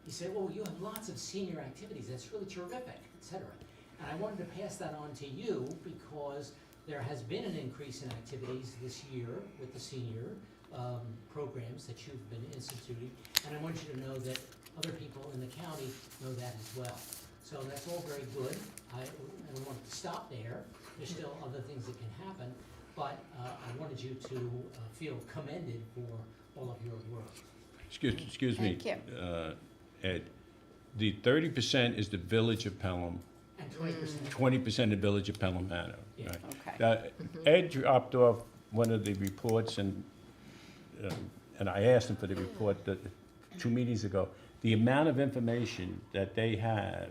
he said, "Oh, you have lots of senior activities. That's really terrific, etc." And I wanted to pass that on to you because there has been an increase in activities this year with the senior programs that you've been instituting, and I want you to know that other people in the county know that as well. So that's all very good. I don't want to stop there. There's still other things that can happen, but I wanted you to feel commended for all of your work. Excuse me, Thank Ed. The 30% is the Village of Pelham, And 20%. 20% the Village of Pelham Manor. Yeah. Right? Okay. Ed dropped off one of the reports, and I asked him for the report 2 meetings ago. The amount of information that they have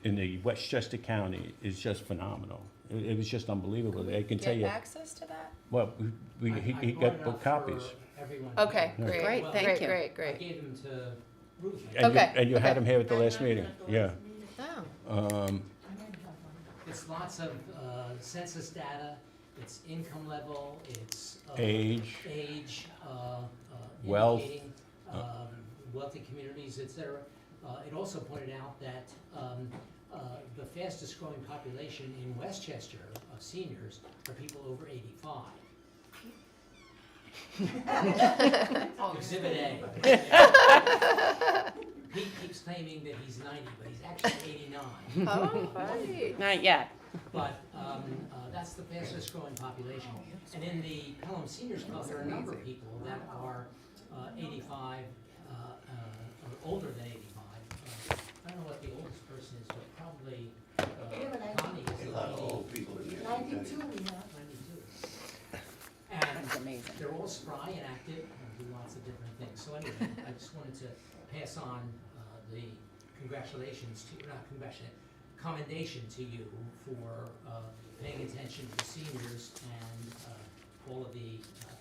in the Westchester County is just phenomenal. It was just unbelievable. They can tell you. Get access to that? Well, he brought got it book up copies. for everyone. Okay, Yeah. great, Great, Well, thank you. great, I great. gave them to Ruth. Okay, You had okay. him here at the last meeting, yeah. Oh, It's lots of census data, it's income level, it's Age. Wealth. indicating wealthy communities, etc. It also pointed out that the fastest growing population in Westchester of seniors are people over 85. Exhibit A. Pete keeps claiming that he's 90, but he's actually 89. oh, right. Not yet. But that's the fastest growing population. And in the Pelham Seniors Club, there are a number of people that are 85 or older than 85. I don't know what the oldest person is, but probably Connie is A lot of old people in there. 92 we have. 92. That's And amazing. they're all spry and active and do lots of different things. So anyway, I just wanted to pass on the congratulations to, not congratulations, commendation to you for paying attention to seniors and all of the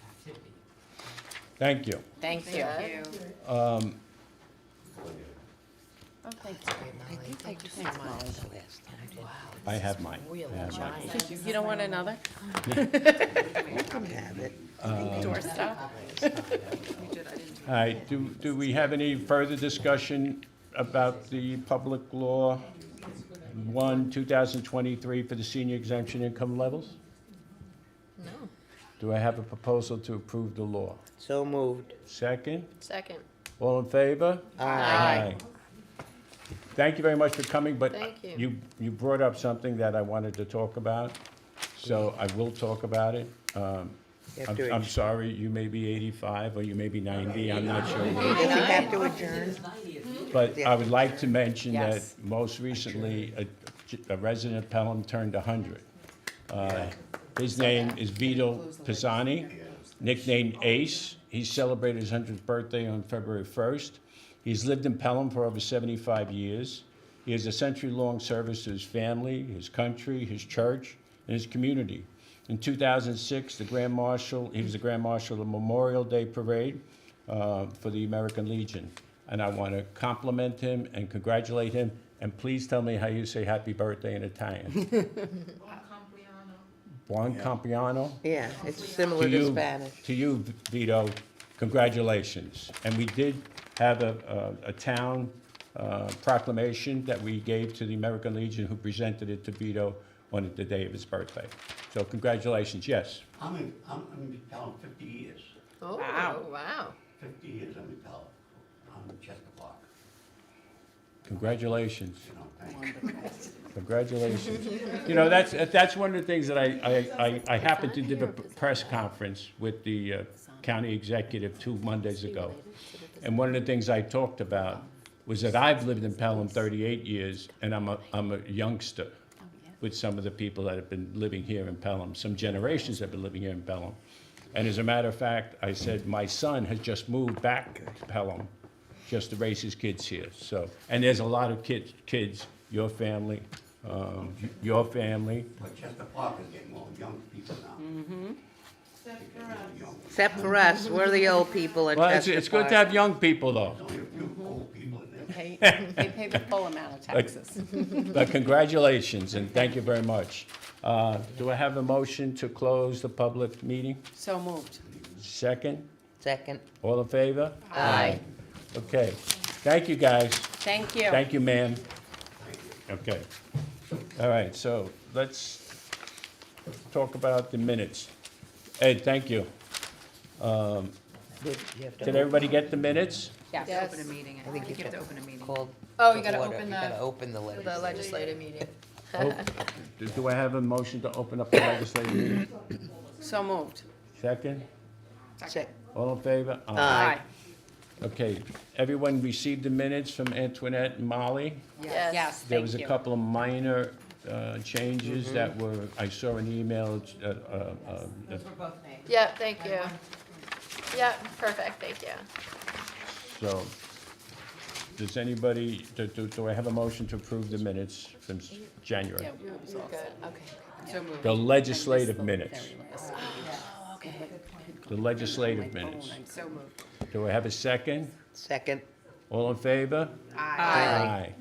activity. Thank you. Thank you. Thank Oh, thank you. I think I just Thanks, saw Molly. mine last time. I have mine. Really I have mine. giant. You don't want another? You can have it. Door stuff? All right, do we have any further discussion about the public law 1/2023 for the senior exemption income levels? No. Do I have a proposal to approve the law? So moved. Second? Second. All in favor? Aye. Thank you very much for coming, but Thank you. you brought up something that I wanted to talk about, so I will talk about it. You have to I'm sorry, you may be 85 or you may be 90, I'm not sure. Does he have to adjourn? But I would like to mention that Yes. most recently, a resident of Pelham turned 100. His name is Vito Pisani, nicknamed Ace. He celebrated his 100th birthday on February 1st. He's lived in Pelham for over 75 years. He has a century-long service to his family, his country, his church, and his community. In 2006, he was the Grand Marshal of the Memorial Day Parade for the American Legion. And I want to compliment him and congratulate him. And please tell me how you say happy birthday in Italian. Buon compiano. Yeah, it's similar to Spanish. To you, Vito, congratulations. And we did have a town proclamation that we gave to the American Legion, who presented it to Vito on the day of his birthday. So congratulations, yes. I'm in Pelham 50 years. Oh, Wow. wow. 50 years I'm in Pelham. I'm in Chester Park. Congratulations. You know, thank you. Congratulations. You know, that's one of the things that I happened to do a press conference with the county executive 2 Mondays ago. And one of the things I talked about was that I've lived in Pelham 38 years, and I'm a youngster with some of the people that have been living here in Pelham. Some generations have been living here in Pelham. And as a matter of fact, I said, my son has just moved back to Pelham just to raise his kids here. So, and there's a lot of kids, your family, But Chester Park is getting more young people now. Except for us, we're the old people at Well, Chester it's good Park. to have young people, though. There's only a few old people in there. They pay the full amount of taxes. But congratulations, and thank you very much. Do I have a motion to close the public meeting? So moved. Second? Second. All in favor? Aye. Okay. Thank you, guys. Thank you. Thank you, ma'am. Okay. All right, so let's talk about the minutes. Ed, thank you. Did everybody get the minutes? Yes. Yes. Open a meeting. I think You you have to should open a meeting. call Oh, to you gotta order. open You gotta open the the legislature. legislative meeting. Oh, do I have a motion to open up the legislative meeting? So moved. Second? Se- All in favor? Aye. Okay, everyone received the minutes from Antoinette and Molly? Yes. Yes, There thank was a you. couple of minor changes that were, I saw an email, Yeah, thank you. Yeah, perfect, thank you. so, does anybody, do I have a motion to approve the minutes from January? Yeah, it was all Good, set. okay. So moved. The legislative minutes, Oh, okay. the legislative minutes. So moved. Do I have a second? Second. All in favor? Aye.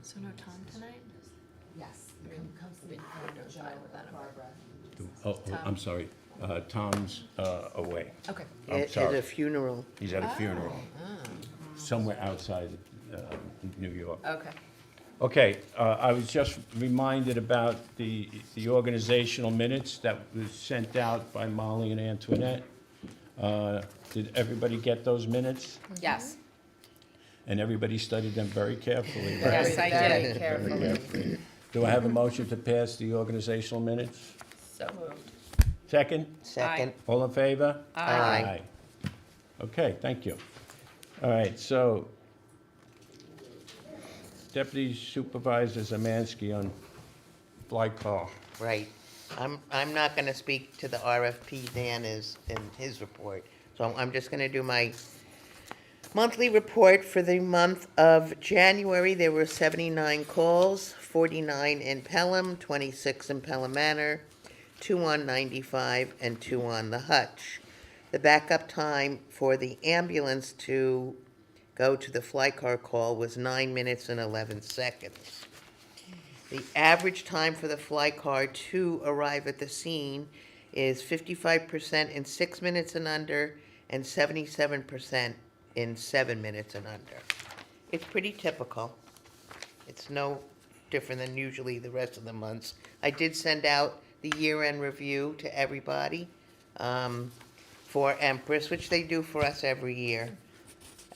So no Tom tonight? Yes. Oh, I'm sorry, Tom's away. Okay. I'm At sorry. a funeral. He's at a funeral, somewhere outside New York. Okay. Okay, I was just reminded about the organizational minutes that was sent out by Molly and Antoinette. Did everybody get those minutes? Yes. And everybody studied them very carefully, right? Yes, I Very did. carefully. Do I have a motion to pass the organizational minutes? So moved. Second? Second. All in favor? Aye. Okay, thank you. All right, so Deputy Supervisor Zamansky on fly car. Right. I'm not gonna speak to the RFP Dan is in his report. So I'm just gonna do my monthly report for the month of January. There were 79 calls, 49 in Pelham, 26 in Pelham Manor, 2 on 95, and 2 on the Hutch. The backup time for the ambulance to go to the fly car call was 9 minutes and 11 seconds. The average time for the fly car to arrive at the scene is 55% in 6 minutes and under, and 77% in 7 minutes and under. It's pretty typical. It's no different than usually the rest of the months. I did send out the year-end review to everybody for Empress, which they do for us every year.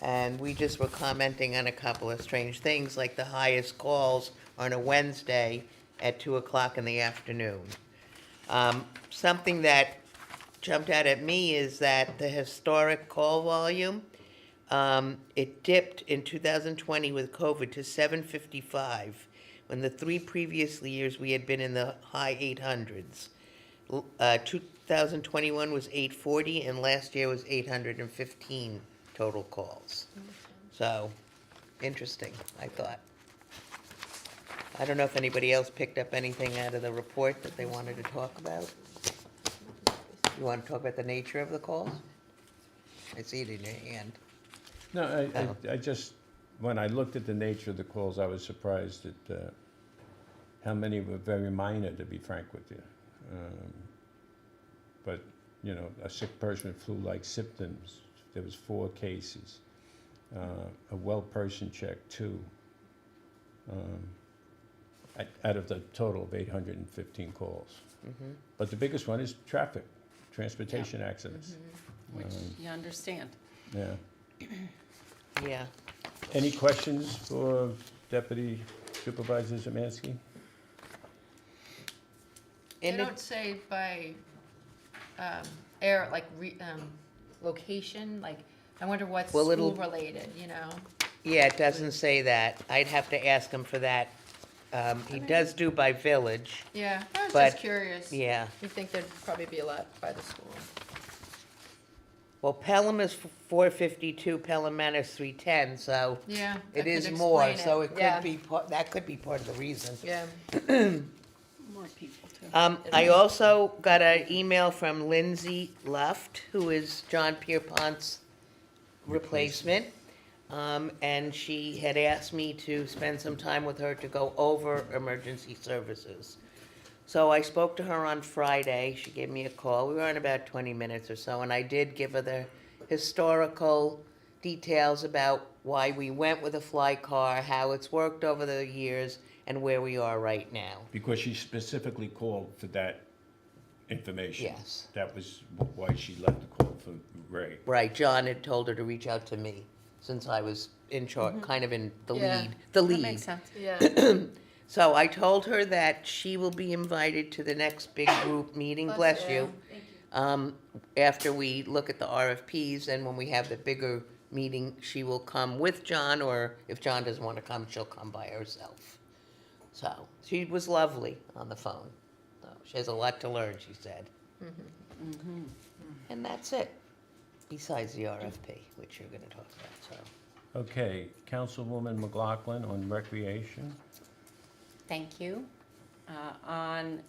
And we just were commenting on a couple of strange things, like the highest calls on a Wednesday at 2 o'clock in the afternoon. Something that jumped out at me is that the historic call volume, it dipped in 2020 with COVID to 755, when the 3 previous years we had been in the high 800s. 2021 was 840, and last year was 815 total calls. So, interesting, I thought. I don't know if anybody else picked up anything out of the report that they wanted to talk about. You want to talk about the nature of the calls? I see it in your hand. No, I just, when I looked at the nature of the calls, I was surprised at how many were very minor, to be frank with you. But, you know, a sick person with flu-like symptoms, there was 4 cases. A well person check, 2. Out of the total of 815 calls. But the biggest one is traffic, transportation accidents. Which you understand. Yeah. Yeah. Any questions for Deputy Supervisor Zamansky? They In the- don't say by, location, like, I wonder what's Well, it'll- school-related, you know? Yeah, it doesn't say that. I'd have to ask him for that. He does do by village, Yeah, I was But- just curious. yeah. You'd think there'd probably be a lot by the school. Well, Pelham is 452, Pelham Manor's 310, so Yeah. it that is could more, explain so it Yeah, could be, that could be part of the reason. Yeah. More people too. I also got an email from Lindsay Luft, who is John Pierpont's replacement. And she had asked me to spend some time with her to go over emergency services. So I spoke to her on Friday. She gave me a call. We were on about 20 minutes or so, and I did give her the historical details about why we went with a fly car, how it's worked over the years, and where we are right now. Because she specifically called for that information. Yes. That was why she left the call for Ray. Right, John had told her to reach out to me, since I was in charge, kind of in the Yeah, lead. The That lead. makes sense. Yeah. So I told her that she will be invited to the next big group meeting, bless you. After we look at the RFPs, and when we have the bigger meeting, she will come with John, or if John doesn't want to come, she'll come by herself. So, she was lovely on the phone. So, she has a lot to learn, she said. And that's it, besides the RFP, which you're gonna talk about, so. Okay, Councilwoman McLaughlin on recreation. Thank you. On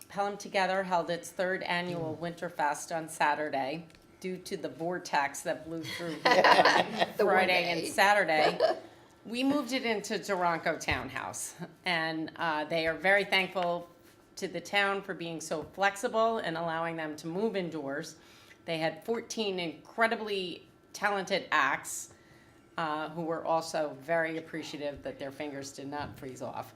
Pelham Together held its third annual Winterfest on Saturday. Due to the vortex that blew through Friday and Saturday, we moved it into Durango Townhouse. And they are very thankful to the town for being so flexible and allowing them to move indoors. They had 14 incredibly talented acts who were also very appreciative that their fingers did not freeze off.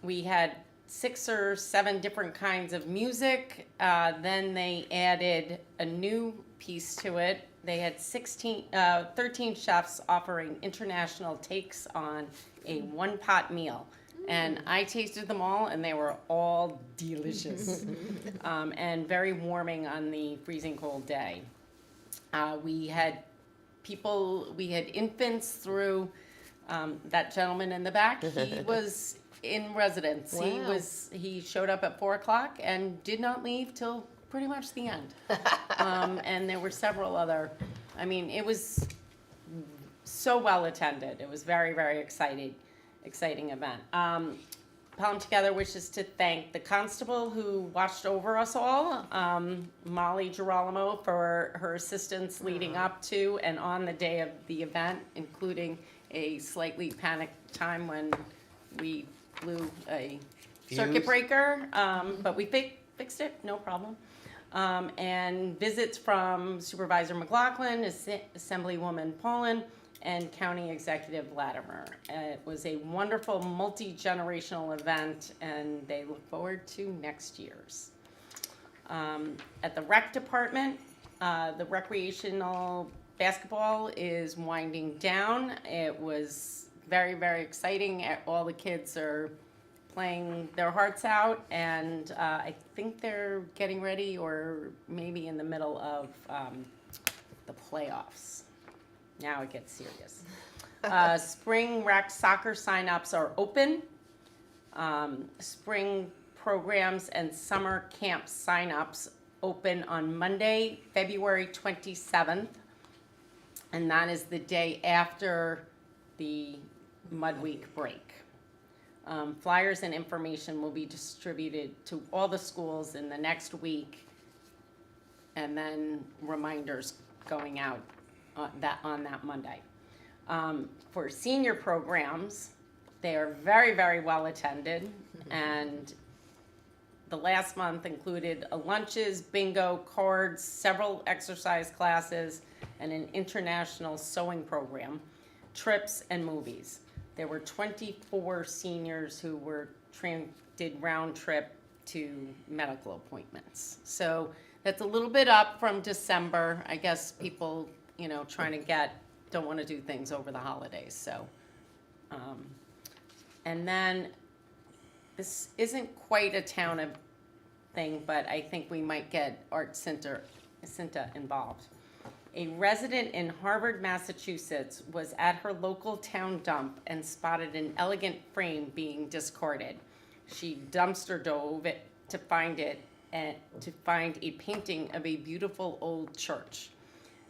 We had 6 or 7 different kinds of music. Then they added a new piece to it. They had 13 chefs offering international takes on a one-pot meal. And I tasted them all, and they were all delicious and very warming on the freezing cold day. We had infants through that gentleman in the back. He was in residence. Wow. He showed up at 4:00 and did not leave till pretty much the end. And there were several other, it was so well attended. It was very, very exciting event. Pelham Together wishes to thank the constable who watched over us all, Molly Girolamo, for her assistance leading up to and on the day of the event, including a slightly panicked time when we blew a circuit Fuse. breaker, but we fixed it, no problem. And visits from Supervisor McLaughlin, Assemblywoman Paulin, and County Executive Latimer. It was a wonderful multi-generational event, and they look forward to next year's. At the rec department, the recreational basketball is winding down. It was very, very exciting. All the kids are playing their hearts out, and I think they're getting ready or maybe in the middle of the playoffs. Now it gets serious. Spring rec soccer signups are open. Spring programs and summer camp signups open on Monday, February 27th. And that is the day after the Mud Week break. Flyers and information will be distributed to all the schools in the next week. And then reminders going out on that Monday. For senior programs, they are very, very well attended, and the last month included lunches, bingo, cards, several exercise classes, and an international sewing program, trips, and movies. There were 24 seniors who did round trip to medical appointments. So that's a little bit up from December. I guess people don't want to do things over the holidays, so. And then, this isn't quite a town of thing, but I think we might get Art Cinta involved. A resident in Harvard, Massachusetts was at her local town dump and spotted an elegant frame being discarded. She dumpster dove it to find a painting of a beautiful old church.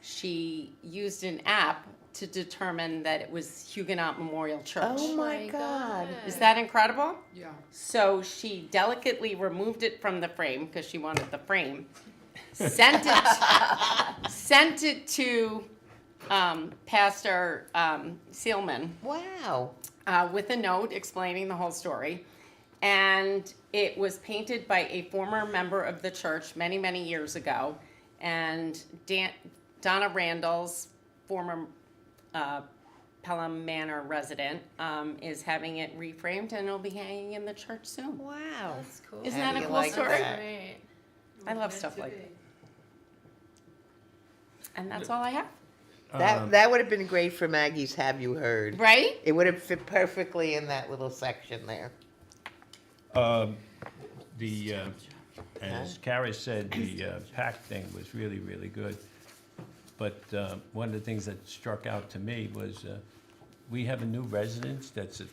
She used an app to determine that it was Huguenot Memorial Church. Oh my God. Is that incredible? Yeah. So she delicately removed it from the frame because she wanted the frame. Sent it to Pastor Seelman Wow. with a note explaining the whole story. And it was painted by a former member of the church many, many years ago. And Donna Randall's former Pelham Manor resident is having it reframed, and it'll be hanging in the church soon. Wow. That's cool. Isn't How that do a you cool like story? that? Great. I love stuff like that. And that's all I have. That would have been great for Maggie's Have You Heard? Right? It would have fit perfectly in that little section there. As Kara said, the pack thing was really, really good. But one of the things that struck out to me was we have a new resident that's a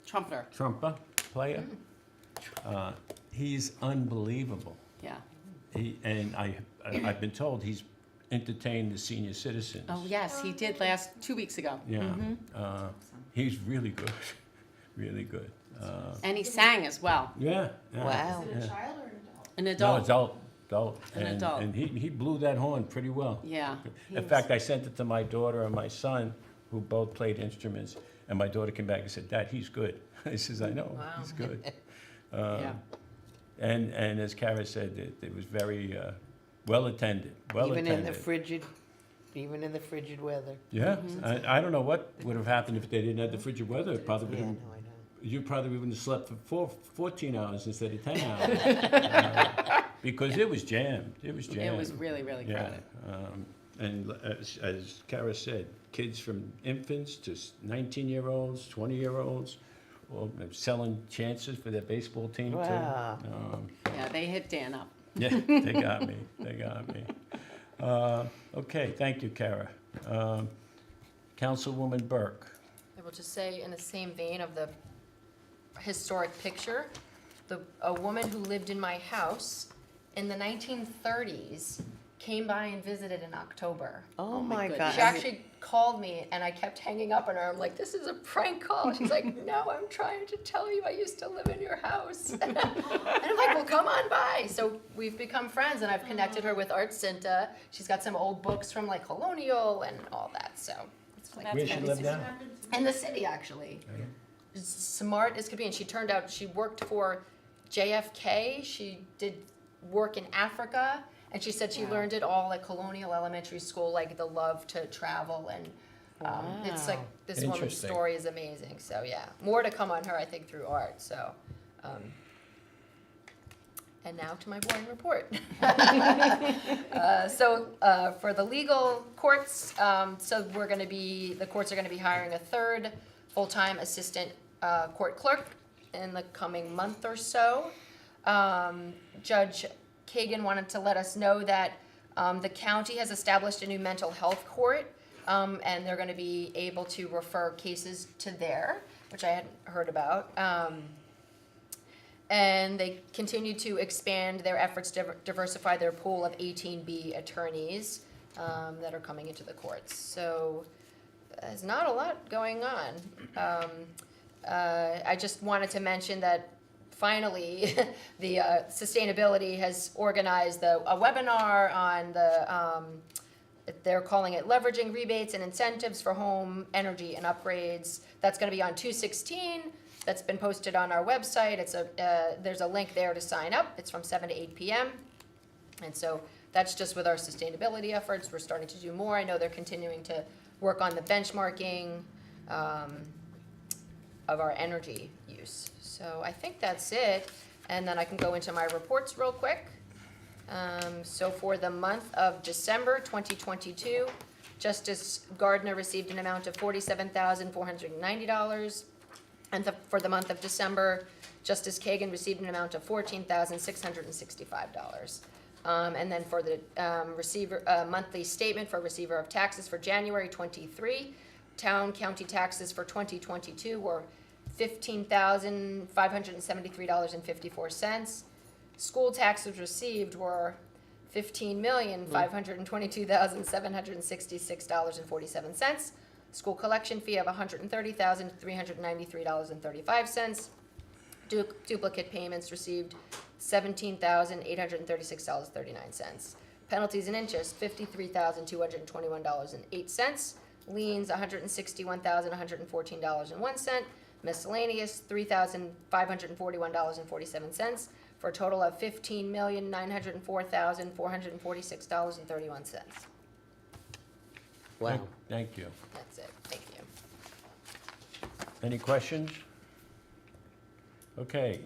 Trumpeter. trumpa player. He's unbelievable. Yeah. I've been told he's entertained the senior citizens. Oh, yes, he did 2 weeks ago. Yeah. He's really good, really good. And he sang as well. Yeah. Yeah. Wow. Yeah. An No, adult. adult. An And- adult. And he blew that horn pretty well. Yeah. In fact, I sent it to my daughter and my son, who both played instruments, and my daughter came back and said, "Dad, he's good." I says, "I know, Wow. he's good." Yeah. And as Kara said, it was very well attended, well Even attended. Even in the frigid weather. Yeah, I don't know what would have happened if they didn't have the frigid weather. It probably would Yeah, no, have, I know. you probably wouldn't have slept for 14 hours instead of 10 hours. Because it was jammed, it was jammed. It was really, really Yeah, crowded. and as Kara said, kids from infants to 19-year-olds, 20-year-olds, all selling chances for their baseball team too. Wow. Yeah, they hit Dan up. Yeah, they got me, they got me. Okay, thank you, Kara. Councilwoman Burke. I will just say, in the same vein of the historic picture, a woman who lived in my house in the 1930s came by and visited in October. Oh my my goodness. God. She actually called me, and I kept hanging up on her. I'm like, this is a prank call. She's like, no, I'm trying to tell you I used to live in your house. And I'm like, well, come on by. So we've become friends, and I've connected her with Art Cinta. She's got some old books from like Colonial and all that, so. It's like, Where she live now? in the city, actually. Smart as could be, and she turned out, she worked for JFK. She did work in Africa. And she said she learned it all at Colonial Elementary School, like the love to travel, and it's like this woman's Interesting. story is amazing. So yeah, more to come on her, I think, through art. So, and now to my boring report. For the legal courts, so the courts are going to be hiring a third full-time assistant court clerk in the coming month or so. Judge Kagan wanted to let us know that the county has established a new mental health court, and they're going to be able to refer cases to there, which I hadn't heard about. And they continue to expand their efforts to diversify their pool of 18B attorneys that are coming into the courts. So there's not a lot going on. I just wanted to mention that finally, the sustainability has organized a webinar on they're calling it leveraging rebates and incentives for home energy and upgrades. That's going to be on 2/16. That's been posted on our website. There's a link there to sign up. It's from 7 to 8 p.m. And so that's just with our sustainability efforts. We're starting to do more. I know they're continuing to work on the benchmarking of our energy use. So I think that's it, and then I can go into my reports real quick. So for the month of December 2022, Justice Gardner received an amount of $47,490. And for the month of December, Justice Kagan received an amount of $14,665. And then for the monthly statement for receiver of taxes for January 23, county taxes for 2022 were $15,573.54. School taxes received were $15,522,766.47. School collection fee of $130,393.35. Duplicate payments received $17,836.39. Penalties and interest $53,221.08. Liens $161,114.01. Miscellaneous, $3,541.47, for a total of $15,904,446.31. Wow. Thank you. That's it, thank you. Any questions? Okay,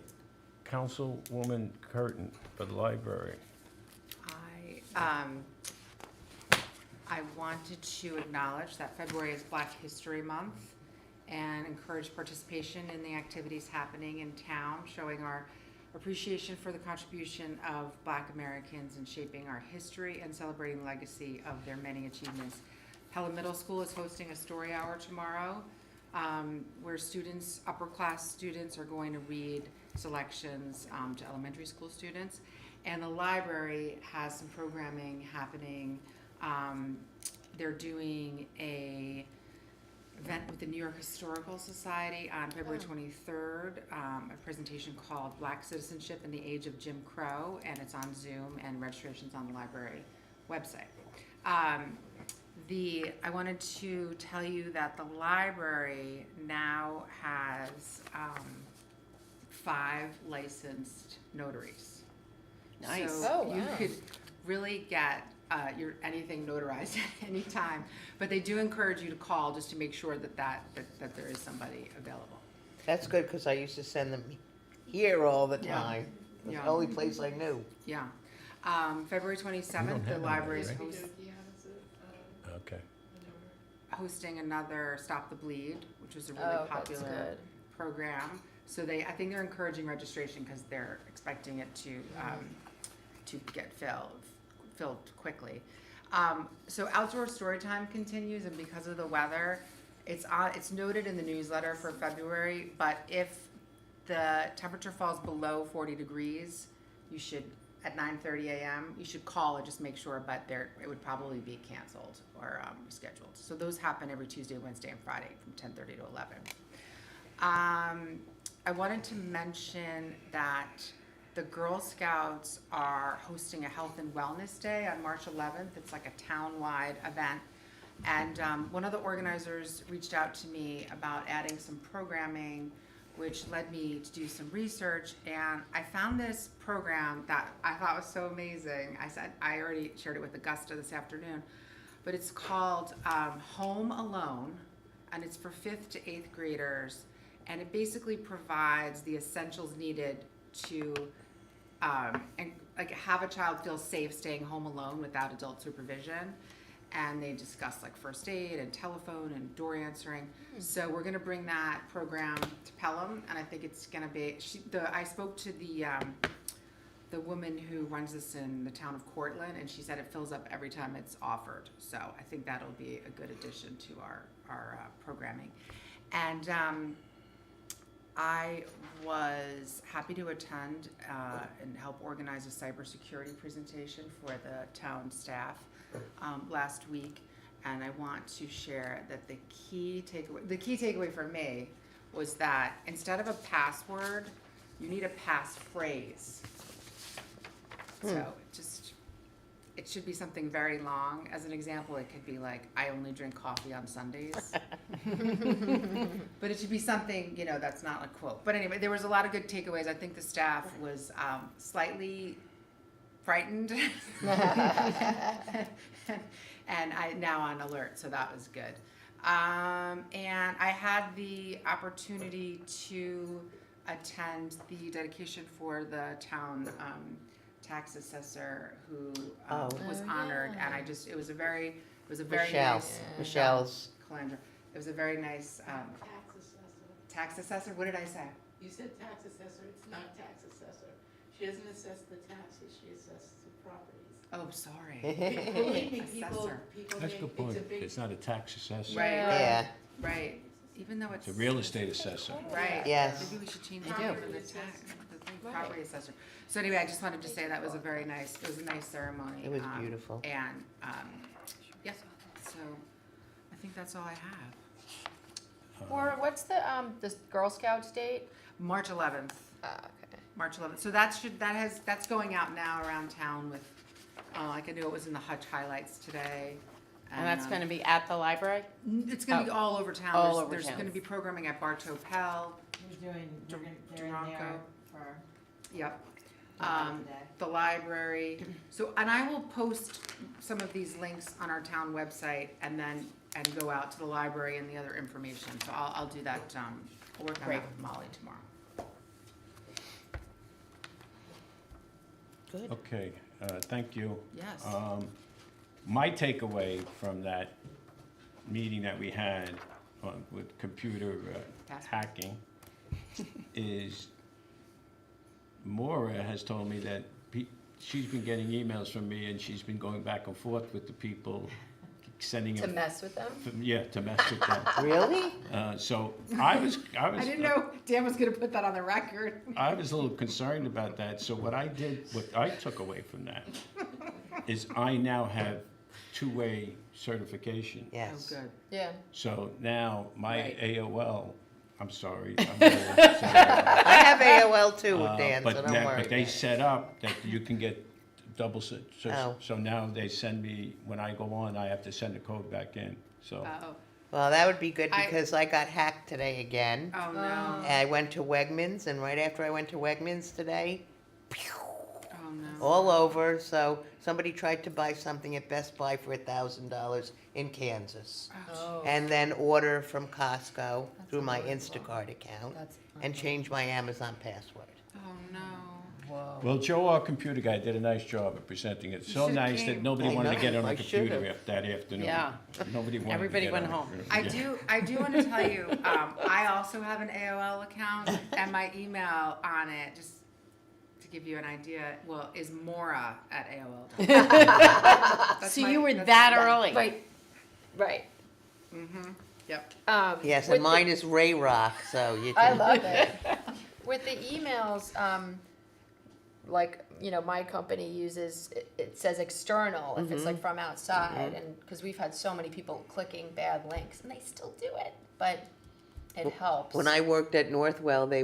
Councilwoman Curtin for the library. I wanted to acknowledge that February is Black History Month and encourage participation in the activities happening in town, showing our appreciation for the contribution of Black Americans in shaping our history and celebrating the legacy of their many achievements. Pelham Middle School is hosting a story hour tomorrow, where students, upper class students, are going to read selections to elementary school students. And the library has some programming happening. They're doing a event with the New York Historical Society on February 23rd, a presentation called Black Citizenship in the Age of Jim Crow, and it's on Zoom, and registration's on the library website. I wanted to tell you that the library now has 5 licensed notaries. Nice. So Oh, you wow. could really get anything notarized at any time, but they do encourage you to call just to make sure that there is somebody available. That's good, because I used to send them here all the Yeah. time. It's Yeah. the only place I knew. Yeah. February 27th, have the any, library is right? Okay. hosting another Stop the Bleed, which was a really Oh, that's popular good. program. So I think they're encouraging registration because they're expecting it to get filled quickly. So outdoor story time continues, and because of the weather, it's noted in the newsletter for February, but if the temperature falls below 40 degrees, you should, at 9:30 a.m., you should call and just make sure, but it would probably be canceled or rescheduled. So those happen every Tuesday, Wednesday, and Friday from 10:30 to 11. I wanted to mention that the Girl Scouts are hosting a health and wellness day on March 11th. It's like a town-wide event. And one of the organizers reached out to me about adding some programming, which led me to do some research. And I found this program that I thought was so amazing. I already shared it with Augusta this afternoon, but it's called Home Alone, and it's for 5th to 8th graders. And it basically provides the essentials needed to have a child feel safe staying home alone without adult supervision. And they discuss like first aid and telephone and door answering. So we're gonna bring that program to Pelham, and I think it's gonna be. I spoke to the woman who runs this in the town of Cortland, and she said it fills up every time it's offered. So I think that'll be a good addition to our programming. And I was happy to attend and help organize a cybersecurity presentation for the town staff last week, and I want to share that the key takeaway for me was that instead of a password, you need a passphrase. So it should be something very long. As an example, it could be like, I only drink coffee on Sundays. But it should be something, that's not a quote. But anyway, there was a lot of good takeaways. I think the staff was slightly frightened and now on alert, so that was good. And I had the opportunity to attend the dedication for the town tax assessor who was honored, and it was a very nice Michelle's. Calandra. It was a very nice tax assessor. What did I say? You said tax assessor, it's not tax assessor. She doesn't assess the taxes, she assesses the properties. Oh, sorry. Believe me, Assessor. people That's a make, good point. it's a big. It's not a tax assessor. Right. Yeah, Right. Even though it's It's a real estate assessor. right. Yes. Maybe we should change They it do. for the tax, the thing, property assessor. So anyway, I just wanted to say that was a nice ceremony. it was beautiful. And, yes, so I think that's all I have. Or what's the Girl Scouts date? March 11th. Okay. March 11th. So that's going out now around town with, like I knew it was in the Hutch highlights today. And that's gonna be at the library? It's gonna be all over town. All There's- over There's town. gonna be programming at Bartow Pell. They're in there Durango. for Yep. Labor Day. The library. So, and I will post some of these links on our town website and go out to the library and the other information. So I'll do that, I'll work on Great. that with Molly tomorrow. Good. Okay, thank you. Yes. My takeaway from that meeting that we had with computer hacking is Maura has told me that she's been getting emails from me and she's been going back and forth with the people, sending To them. mess with them? Yeah, to mess with them. Really? So I was. I didn't know Dan was gonna put that on the record. I was a little concerned about that, so what I took away from that is I now have two-way certification. Oh, Yes. good. Yeah. So now my Right. AOL, I'm sorry. I'm old, so, I have AOL too, Dan, so but don't worry. But they set up that you can get double, Oh. so now they send me, when I go on, I have to send the code back in, so. Uh-oh. Well, that would be good I- because I got hacked today again. Oh, no. I went to Wegmans, and right after I went to Wegmans today, Oh, no. all over, so somebody tried to buy something at Best Buy for $1,000 in Kansas. Oh. And then order from Costco through my Instacart account That's and change my Amazon password. Oh, no. Whoa. Well, Joe, our computer guy, did a nice job of presenting it. So should've nice that came. nobody I wanted to know, get on I the computer should've. that afternoon. Yeah. Nobody wanted to Everybody get went on home. it. I Yeah. do want to tell you, I also have an AOL account, and my email on it, just to give you an idea, is Mora at AOL.com. So you were that early? Right, right. Mm-hmm, yep. Yes, with and mine is Ray Rock, so you I can. love it. With the emails, like, my company uses, it says external if it's like from outside, and, because we've had so many people clicking bad links, and they still do it, but it helps. When I worked at Northwell, they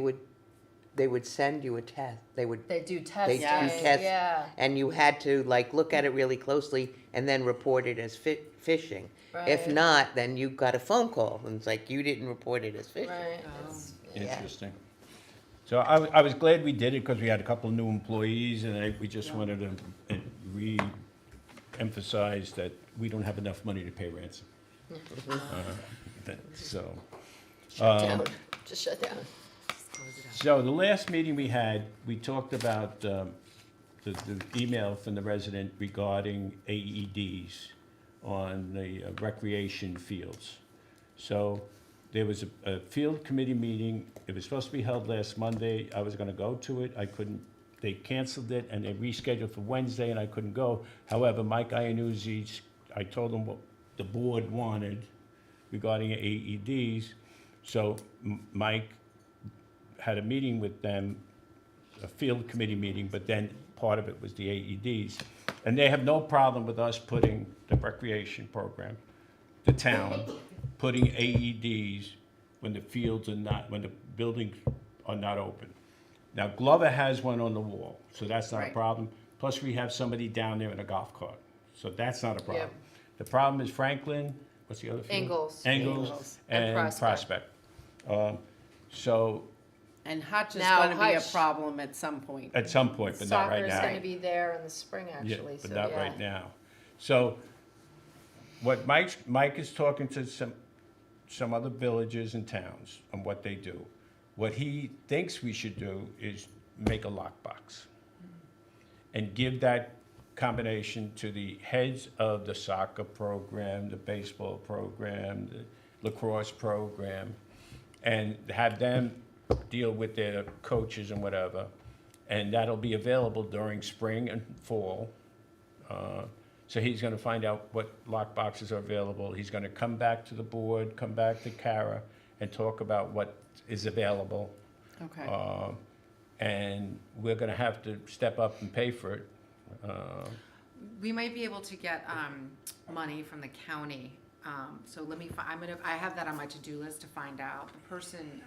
would send you a test. They do They do testing, tests, yeah, and you had to look at it really closely and then report it as phishing. If Right. not, then you got a phone call and it's like you didn't report it as phishing. right. Oh. It's- Yeah. Interesting. So I was glad we did it because we had a couple of new employees and we just wanted to re-emphasize that we don't have enough money to pay ransom. So, Shut down, just shut down. so the last meeting we had, we talked about the email from the resident regarding AEDs on the recreation fields. So there was a field committee meeting. It was supposed to be held last Monday. I was gonna go to it. I couldn't. They canceled it and they rescheduled for Wednesday and I couldn't go. However, Mike Iannuzzi, I told him what the board wanted regarding AEDs. So Mike had a meeting with them, a field committee meeting, but then part of it was the AEDs. And they have no problem with us putting the recreation program, the town, putting AEDs when the fields are not, when the buildings are not open. Now Glover has one on the wall, so that's not a Right. problem. Plus we have somebody down there in a golf cart, so that's not a problem. Yep. The problem is Franklin, what's the other field? Ingles. Ingles And and Prospect. So And Hutch is Now, gonna be a Hutch- problem at some point. at some point, but not right now. Soccer's gonna be there in the spring, Yeah, actually, so but yeah. not right now. So what Mike is talking to some other villages and towns on what they do. What he thinks we should do is make a lockbox and give that combination to the heads of the soccer program, the baseball program, the lacrosse program, and have them deal with their coaches and whatever. And that'll be available during spring and fall. So he's gonna find out what lock boxes are available. He's gonna come back to the board, come back to Kara, and talk about what is available. Okay. Um, And we're gonna have to step up and pay for it. We might be able to get, money from the county, so let me, I have that on my to-do list to find out. The person,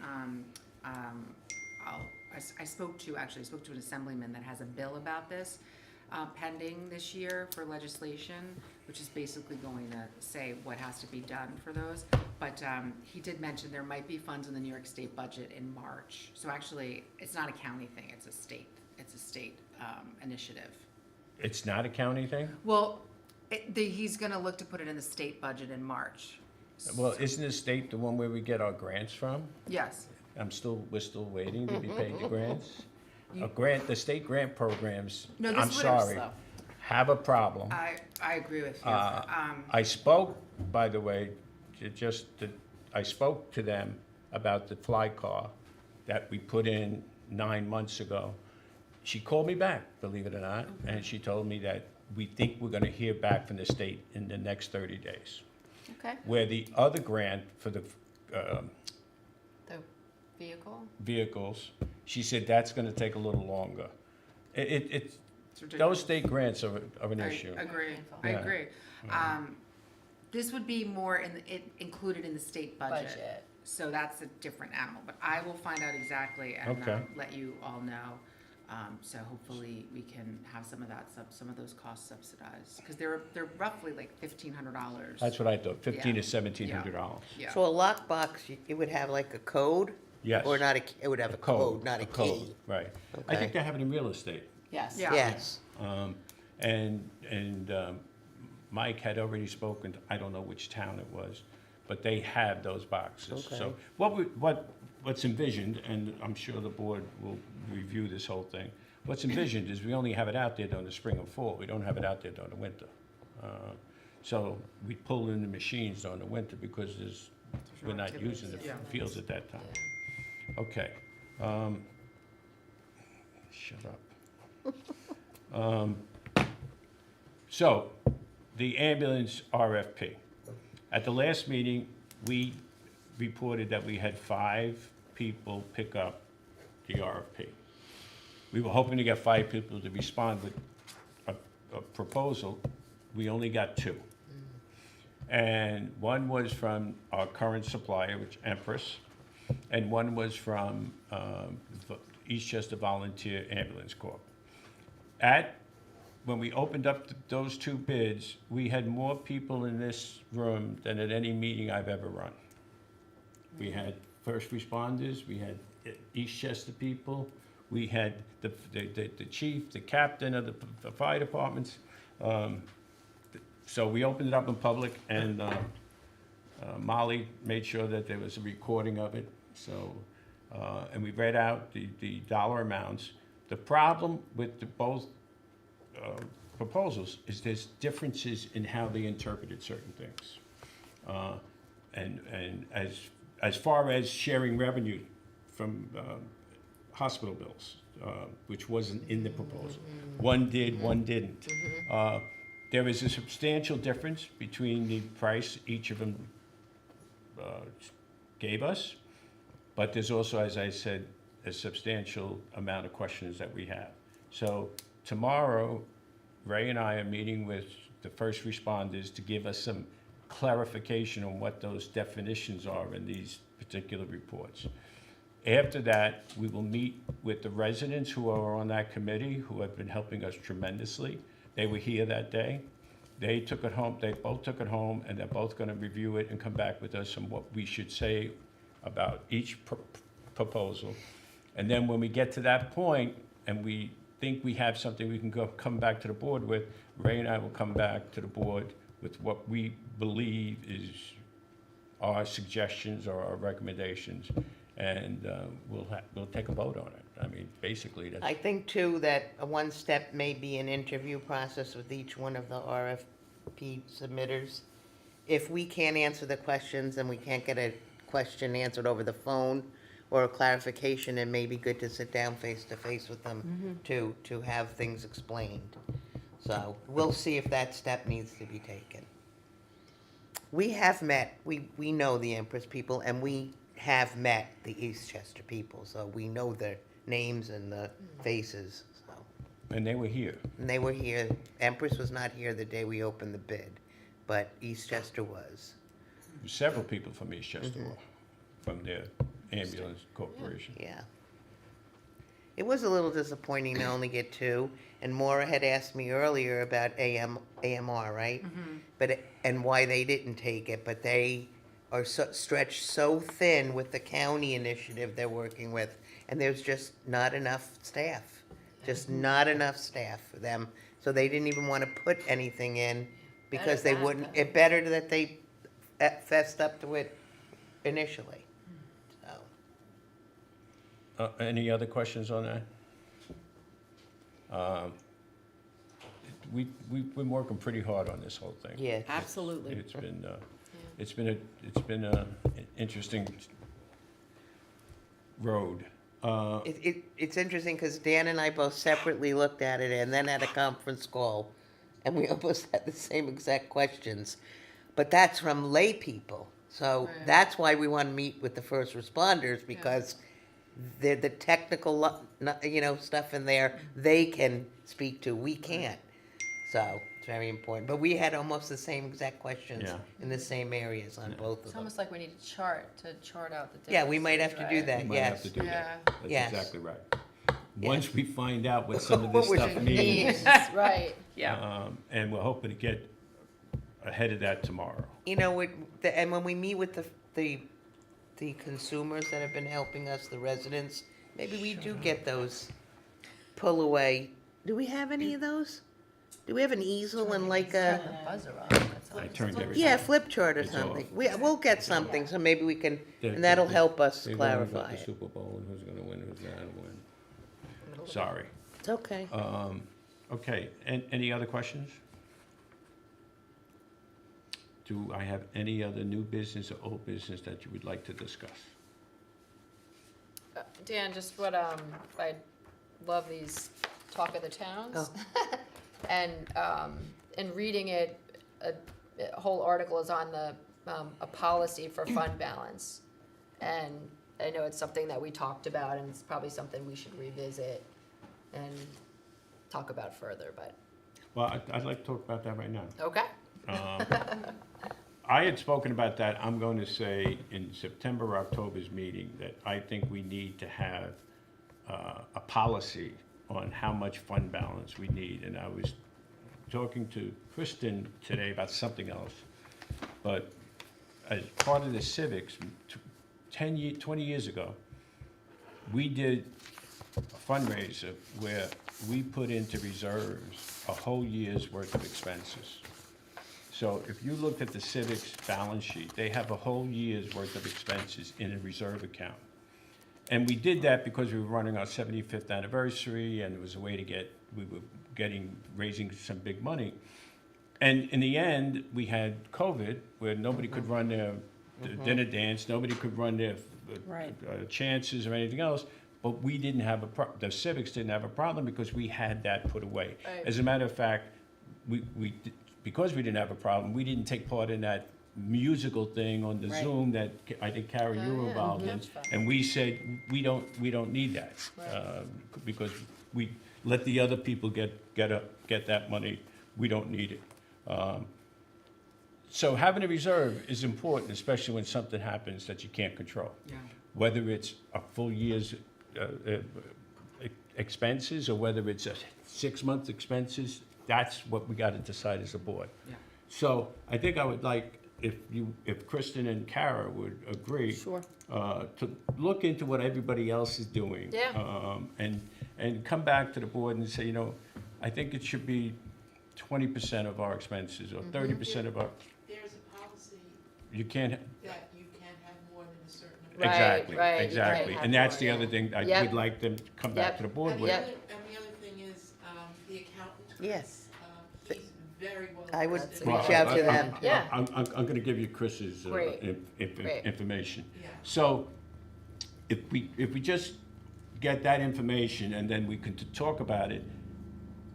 I spoke to an assemblyman that has a bill about this. pending this year for legislation, which is basically going to say what has to be done for those. But he did mention there might be funds in the New York State budget in March. So actually, it's not a county thing, it's a state initiative. It's not a county thing? Well, he's gonna look to put it in the state budget in March. Well, isn't the state the one where we get our grants from? Yes. We're still waiting to be paid the grants? The state grant programs, No, this I'm is whatever sorry, stuff. have a problem. I agree with you. I spoke, by the way, I spoke to them about the fly car that we put in 9 months ago. She called me back, believe it or not, and she told me that we think we're gonna hear back from the state in the next 30 days. Okay, Where the other grant for the the vehicle? vehicles, she said that's gonna take a little longer. It's, It's ridiculous. those state grants are an I issue. agree, I Yeah. agree. This would be more included in the state budget. Budget. So that's a different animal, but I will find out exactly and Okay. let you all know. So hopefully we can have some of that, some of those costs subsidized, because they're roughly like $1,500. That's what I thought, $1,500 to Yeah. $1,700. Yeah. So a lockbox, it would have like a code? Yes. Or not it would have a code, not a code, key? right. I Okay. think they have it in real estate. Yes. Yeah. Yes. And Mike had already spoken, I don't know which town it was, but they have those boxes. Okay. So what's envisioned, and I'm sure the board will review this whole thing, what's envisioned is we only have it out there during the spring and fall. We don't have it out there during the winter. So we pull in the machines during the winter because we're not using the Yeah. fields at that time. Okay. Shut up. So, the ambulance RFP. At the last meeting, we reported that we had 5 people pick up the RFP. We were hoping to get 5 people to respond with a proposal. We only got 2. And one was from our current supplier, which Empress, and one was from Eastchester Volunteer Ambulance Corps. When we opened up those 2 bids, we had more people in this room than at any meeting I've ever run. We had first responders, we had Eastchester people, we had the chief, the captain of the fire departments. So we opened it up in public, and Molly made sure that there was a recording of it. So, and we read out the dollar amounts. The problem with both proposals is there's differences in how they interpreted certain things. And as far as sharing revenue from hospital bills, which wasn't in the proposal. One did, one didn't. There is a substantial difference between the price each of them gave us, but there's also, as I said, a substantial amount of questions that we have. So tomorrow, Ray and I are meeting with the first responders to give us some clarification on what those definitions are in these particular reports. After that, we will meet with the residents who are on that committee, who have been helping us tremendously. They were here that day. They took it home, they both took it home, and they're both gonna review it and come back with us on what we should say about each proposal. And then when we get to that point, and we think we have something we can come back to the board with, Ray and I will come back to the board with what we believe is our suggestions or our recommendations, and we'll take a vote on it. I mean, basically, I that's, think too that one step may be an interview process with each one of the RFP submitters. If we can't answer the questions and we can't get a question answered over the phone or a clarification, it may be good to sit down face to face with them to have things explained. So we'll see if that step needs to be taken. We have met, we know the Empress people, and we have met the Eastchester people, so we know their names and the faces, so. and they were here. And they were here, Empress was not here the day we opened the bid, but Eastchester was. Several people from Eastchester were, from their ambulance corporation. Yeah. It was a little disappointing to only get 2, and Maura had asked me earlier about AMR, right? And why they didn't take it, but they are stretched so thin with the county initiative they're working with, and there's just not enough staff. Just not enough staff for them, so they didn't even want to put anything in, because they Better that, wouldn't, though. it better that they fessed up to it initially, so. Any other questions on that? We've been working pretty hard on this whole thing. Yeah. Absolutely. It's been an interesting road. It's interesting because Dan and I both separately looked at it and then had a conference call, and we almost had the same exact questions. But that's from lay people, so Right. that's why we want to meet with the first responders, because the technical, stuff in there, they can speak to, we can't. So it's very important. But we had almost the same exact questions Yeah. in the same areas on both of It's them. almost like we need a chart to chart out the differences. Yeah, we might have to do right? that, We might have to yes. do that. Yeah. That's Yes. exactly right. Once we find out what some of this What stuff we means, Right. and we're hoping to get ahead of that tomorrow. And when we meet with the consumers that have been helping us, the residents, maybe we do get those pull away. Do we have any of those? Do we have an easel and like Turn a, the buzzer on, that's all. I turned everything. yeah, flip chart or It's something? off. We'll get something, so maybe we can, They- and that'll they- help us they've only got clarify the it. Super Bowl and who's gonna win, who's not gonna win. Sorry. It's okay. Okay, and any other questions? Do I have any other new business or old business that you would like to discuss? Dan, just what, I love these talk of the towns. And, in reading it, a whole article is on a policy for fund balance. And I know it's something that we talked about, and it's probably something we should revisit and talk about further, but, Well, I'd like to talk about that right now. okay. I had spoken about that, I'm going to say in September or October's meeting, that I think we need to have a policy on how much fund balance we need. And I was talking to Kristen today about something else. But as part of the civics, 20 years ago, we did a fundraiser where we put into reserves a whole year's worth of expenses. So if you looked at the civics balance sheet, they have a whole year's worth of expenses in a reserve account. And we did that because we were running our 75th anniversary, and it was a way to raising some big money. And in the end, we had COVID, where nobody could run their dinner dance, nobody could run their Right. chances or anything else, but we didn't have the civics didn't have a problem because we had that put away. Right. As a matter of fact, because we didn't have a problem, we didn't take part in that musical thing on the Right. Zoom that I think, Kara, you were yeah, involved in. that's fun. And we said, we don't need that, Right. because we let the other people get that money, we don't need it. So having a reserve is important, especially when something happens that you can't control. Yeah. Whether it's a full year's expenses, or whether it's a 6-month expenses, that's what we gotta decide as a board. Yeah. So I think I would like, if Kristen and Kara would agree. Sure. To look into what everybody else is doing. Yeah. And come back to the board and say, I think it should be 20% of our expenses, or 30% of our, There's a policy you can't, that you can't have more than a certain amount. Right, exactly, right, you exactly. can't And have that's more, the other yeah. thing, I Yep. would like them to come back Yep. to the board And with. the other thing is, the accountant. Yes. He's very well. I would versed in reach it. out to them. Yeah. I'm gonna give you Chris's Great. Great. information. Yeah. So, if we just get that information and then we can talk about it,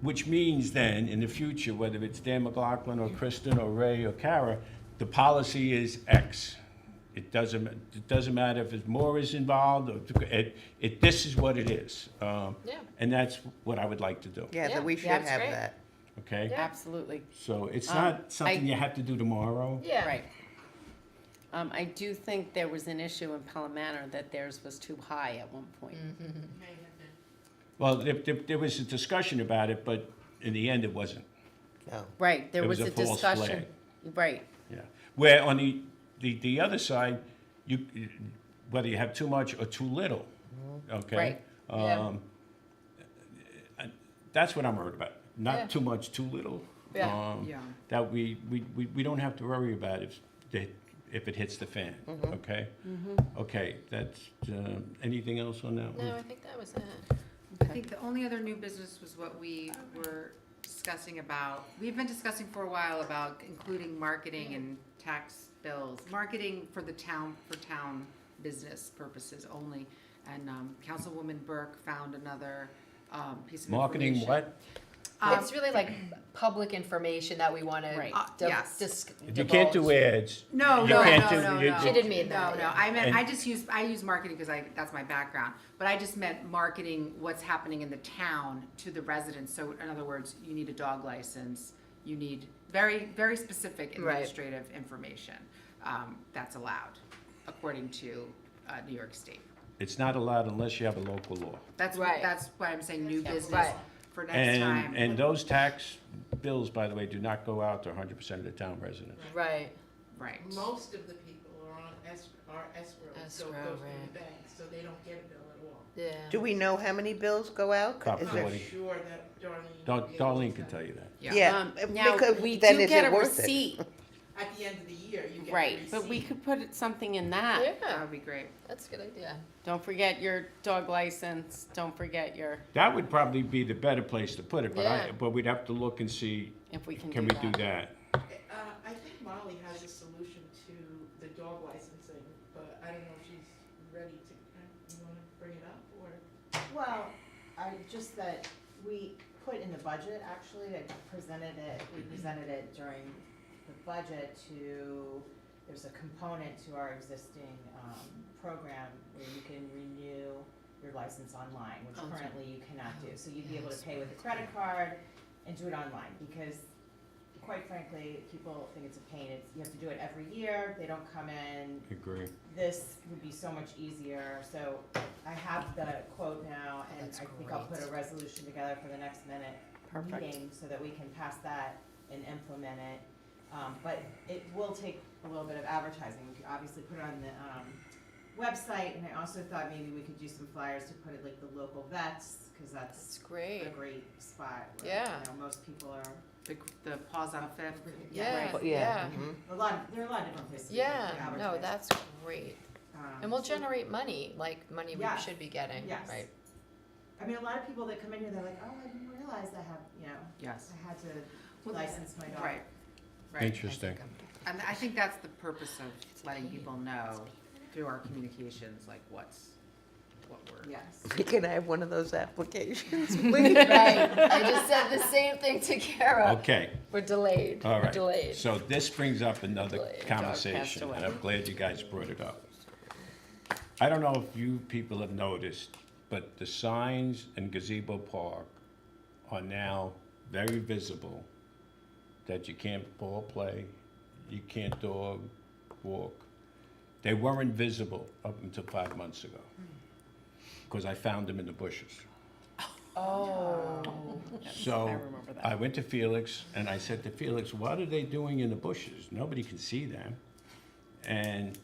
which means then, in the future, whether it's Dan McLaughlin or Kristen or Ray or Kara, the policy is X. It doesn't matter if more is involved, or, this is what it is. Yeah. And that's what I would like to do, Yeah, Yeah, that we should that's have great. that. okay? Yeah. Absolutely. So it's Um, not something I- you have to do tomorrow. Yeah. Right. I do think there was an issue in Pelham Manor that theirs was too high at one point. May have been. Well, there was a discussion about it, but in the end, it wasn't. No. Right, there It was was a a false discussion. Right, Yeah. Where on the other side, whether you have too much or too little, okay? Right. Yeah. That's what I'm worried about. Yeah. Not too much, too little. Yeah. Yeah. That we don't have to worry about if it hits the fan, okay? Okay, that's, anything else on that one? No, I think that was it. I think the only other new business was what we were discussing about, we've been discussing for a while about including marketing and tax bills, marketing for the town, for town business purposes only. And Councilwoman Burke found another piece of information. Marketing what? It's really like public information that we want Right. to Yes. You can't do ads. No, You no, can't no, do- no, you- no. She didn't mean No, that, no, yeah. I meant, And- I use marketing because that's my background. But I just meant marketing what's happening in the town to the residents. So in other words, you need a dog license, you need very, very specific Right. administrative information. That's allowed, according to New York State. It's not allowed unless you have a local law. That's Right. that's why I'm saying new business Right. for next time. And those tax bills, by the way, do not go out to 100% of the town residents. Right. Right. Most of the people are on escrow, so it Escrow, goes to right. the bank, so they don't get a bill at all. Yeah. Do we know how many bills go out? About Is I'm there- 40. sure that Darlene. will be able Darlene to can tell you that. Yeah. now, because we then do is get it a worth it? receipt, At the end of the year, you get the right, but we receipt. could put something in that. That Yeah, would be great. that's a good idea. Don't forget your dog license, don't forget your, That would probably be the better place to put it, Yeah. but we'd have to look and see, if we can can do we do that. that? I think Molly has a solution to the dog licensing, but I don't know if she's ready to, you wanna bring it up, or? Well, just that we put in the budget, actually, we presented it during the budget there's a component to our existing, program where you can renew your license online, which Oh, that's currently you cannot do. So you'd be able to pay with a credit card and do it online, because quite frankly, people think it's a pain. You have to do it every year, they don't come in. Agree. This would be so much easier, so I have the quote now, and That's I think I'll put great. a resolution together for the next Perfect. meeting, so that we can pass that and implement it. But it will take a little bit of advertising, we could obviously put it on the, website, and I also thought maybe we could do some flyers to put it like the local vets, cause That's that's great. a great spot where, Yeah. you know, most people are, The pause on Fifth. Yeah, But yeah. mhm. there are a lot of different places. we could Yeah, no, advertise. that's great. And we'll So- generate money, like money we Yes. should be getting, Yes. right? I mean, a lot of people that come in here, they're like, oh, I didn't realize I have, you know, Yes. I had to Well, license my dog. Right. Right. Interesting. And I think that's the purpose of letting people know through our communications, like what we're. Yes. Can I have one of those applications, please? Right, I just said the same thing to Kara. Okay, We're delayed, all we're right. delayed. So this brings up another Delayed. conversation, away. and I'm glad you guys brought it up. I don't know if you people have noticed, but the signs in Gazebo Park are now very visible, that you can't ball play, you can't dog walk. They weren't visible up until 5 months ago, because I found them in the bushes. Oh, So I remember that. I went to Felix and I said to Felix, what are they doing in the bushes? Nobody can see them. And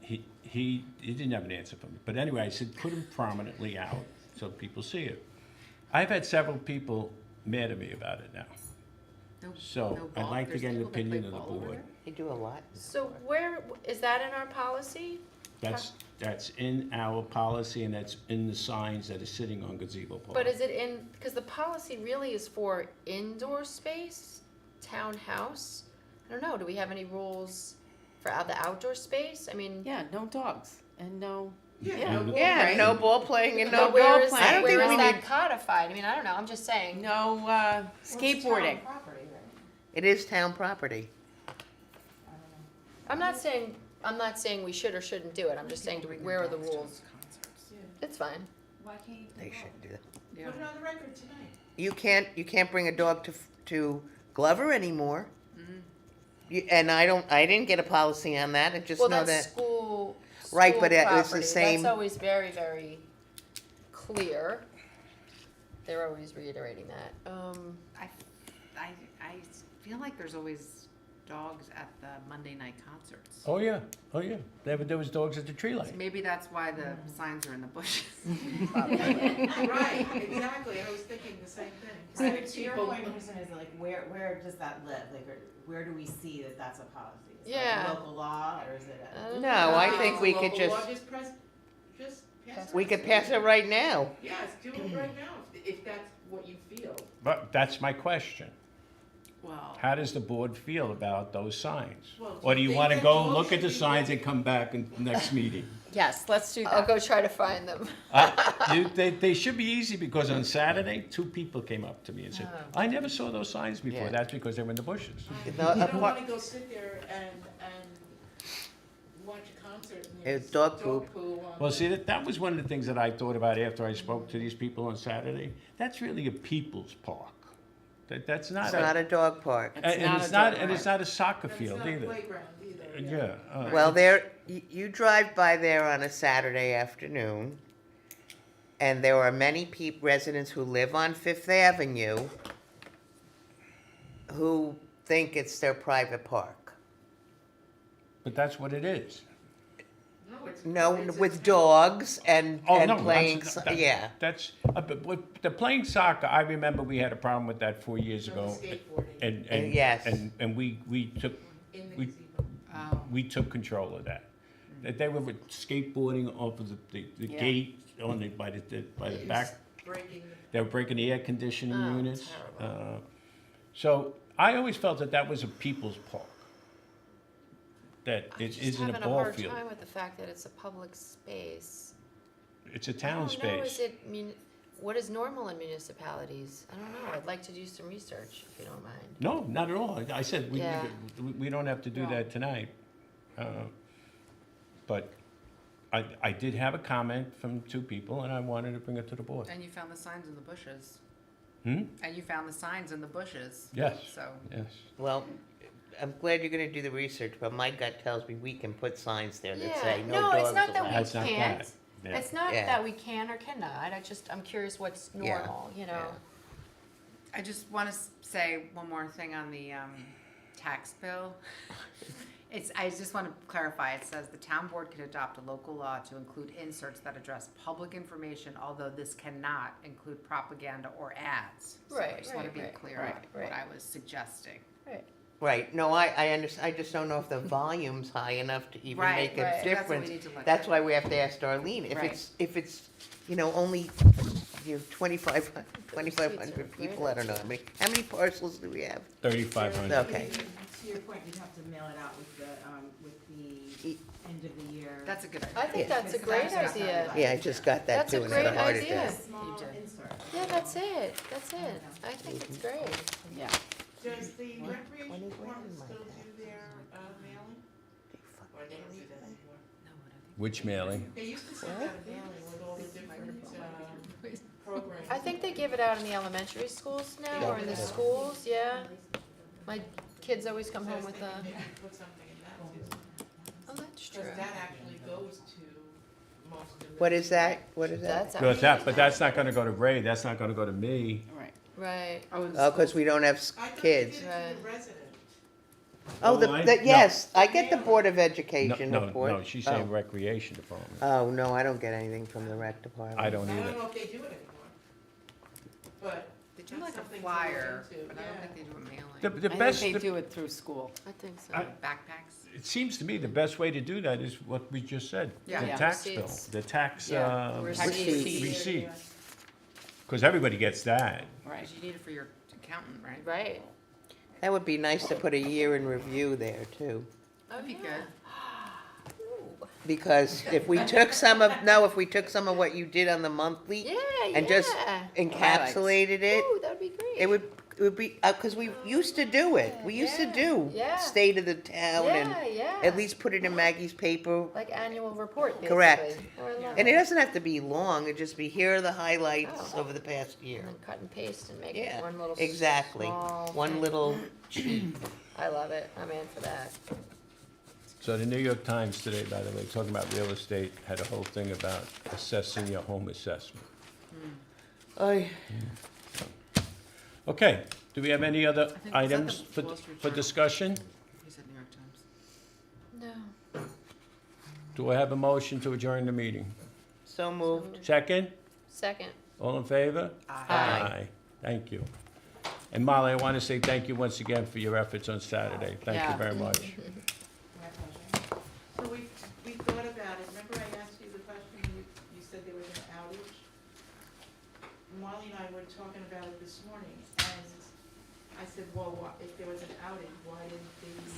he didn't have an answer for me. But anyway, I said, put them prominently out so people see it. I've had several people mad at me about it now. No- So no I'd ball- like to there's get an people that play opinion of the ball over board. there? They do a lot. so where, is that in our policy? That's in our policy and that's in the signs that are sitting on Gazebo Park. But is it in, because the policy really is for indoor space, townhouse? I don't know, do we have any rules for the outdoor space? I mean, Yeah, no dogs and no, Yeah. no Yeah, right? no ball playing and no but where ball is, playing. I don't where think is we that need, codified? I mean, I don't know, I'm just saying. no, Well, it's town skateboarding. property, right? it is town property. I don't know. I'm not saying we should or shouldn't do it, I'm just saying, where are the rules? It's fine. Why can't you They do shouldn't do that. Yeah. Put it on the record tonight. You can't bring a dog to Glover anymore. Mm-hmm. And I didn't get a policy on that, I just Well, know that's that. school Right, school but it was the property. same- That's always very, very clear. they're always reiterating that. I feel like there's always dogs at the Monday night concerts. Oh, yeah, there was dogs at the tree So light. maybe that's why the signs are in the bushes. Right, exactly, I was thinking the same thing. So Right, to your people- point, Kristen, is like, where does that live? Like, where do we see that that's a policy? Is that Yeah. local law, or is it a? No, I If think it's we a could local just, law, just pass it. we could pass it right now. Yes, do it right now, if that's what you feel. But that's my question. Well, How does the board feel about those signs? Well, Or do you they wanna can go all look at the be signs and ready. come back in the next meeting? Yes, let's do I'll that. go try to find them. They should be easy, because on Saturday, 2 people came up to me and said, Oh. I never saw those signs before. Yeah. That's because they were in the bushes. No, You a don't par- wanna go sit there and watch a concert and It's there's dog poop. poo on Well, the- see, that was one of the things that I thought about after I spoke to these people on Saturday. That's really a people's park. That's not It's not a dog park. and not it's a not, dog and it's park. not a soccer But it's field not a either. playground either, Yeah. Well, you drive by there on a Saturday afternoon, and there are many residents who live on Fifth Avenue who think it's their private park. But that's what it is. No, it's a with town. dogs and Oh, no, playing, yeah. That's, but with the playing soccer, I remember we had a problem with that 4 years No, the ago. skateboarding And Yes. And we took, in the we- gazebo. oh, we took control of that. That they were skateboarding off of the Yeah. gate on the, by the It back. was breaking the They were breaking the air conditioning Oh, units. terrible. So I always felt that that was a people's park. That I'm it just isn't having a a ball hard field. time with the fact that it's a public space. It's a I town don't know, is space. it, what is normal in municipalities? I don't know, I'd like to do some research, if you don't mind. No, not at all. I said, Yeah. we don't have to do No. that tonight. But I did have a comment from 2 people, and I wanted to bring it to the board. and you found the signs in the bushes. Hmm? And you found the signs in the bushes. Yes, So, yes. well, I'm glad you're gonna do the research, but my gut tells me we can put signs there that say Yeah, no no, dogs it's not that allowed. That's not can't. that. Yeah. It's not Yeah. that we can or cannot, I'm curious what's Yeah. normal, you know? Yeah. I just want to say one more thing on the tax bill. I just want to clarify, it says the town board can adopt a local law to include inserts that address public information, although this cannot include propaganda or ads. So I Right, just want to be right, clear right, on right. what I was suggesting. Right. Right, no, I understand, I just don't know if the volume's high enough to even Right, make a right. So that's what we difference. need to look That's at. why we have to ask Darlene, Right. if it's, only, 2,500 people, I don't know, how many parcels do we have? 3,500. Okay. To your point, you'd have to mail it out with the end of the year. That's a good I idea. think that's a great That's idea. Yeah, I just got that That's a too, and it's great a heart idea. attack. Small You did. insert. Yeah, that's it, I think it's great. Yeah. Does the recreation 20 grand department might still have. do their mailing? Or they don't do that anymore? Which mailing? They used to send out a mailing with all the different programs. I think they give it out in the elementary schools now, or in the schools, yeah. My kids always come home with So I a, was thinking maybe put something in that too. oh, that's true. Because that actually goes to most of the. What is that? What is that? That's Because that, actually, but that's not gonna go to Ray, that's not gonna go to me. Right. right, Oh, because we don't have I thought you kids. did it to Right. the resident. Oh, Oh, I- no. yes, I get the Board of No, Education no, report. no, she's saying recreation department. Oh, no, I don't get anything from the rec department. I don't I either. don't know if they do it anymore. But They do that's like a something to flyer, look into, but I don't yeah. think they do a mailing. The I best, think they do it through school. I think so. I- Backpacks. it seems to me the best way to do that is what we just said. Yeah. The Yeah. tax bill, Receipts. the tax, Yeah. Receipts. receipt. Because everybody gets that. Right. Because you need it for your accountant, right? Right. That would be nice to put a year in review there, too. That'd be Oh, good. Ooh. Because if we took some of what you did on the monthly Yeah, and just yeah. encapsulated it, Ooh, that'd be great. it would be, because we used to do it. We used to Yeah, do yeah. state of the town and Yeah, yeah. at least put it in Maggie's paper. Like annual report, basically. Correct. Oh, I love And it doesn't have to be long, it'd just be, here are the highlights Oh. over the past year. And then cut and paste and make Yeah, it one little exactly. small One thing. little cheat. I love it. I'm in for that. So the New York Times today, by the way, talking about real estate, had a whole thing about assessing your home assessment. Okay, do we have any other I think- was that items the Wall Street for Journal? discussion? He said New York Times. No. Do I have a motion to adjourn the meeting? So moved. Second? Second. All in favor? Aye. Thank you. And Molly, I want to say thank you once again for your efforts on Saturday. Thank Yeah. you very much. My pleasure. So we thought about it, remember I asked you the question, you said there was an outage? Marley and I were talking about it this morning, and I said, well, if there was an outage, why didn't the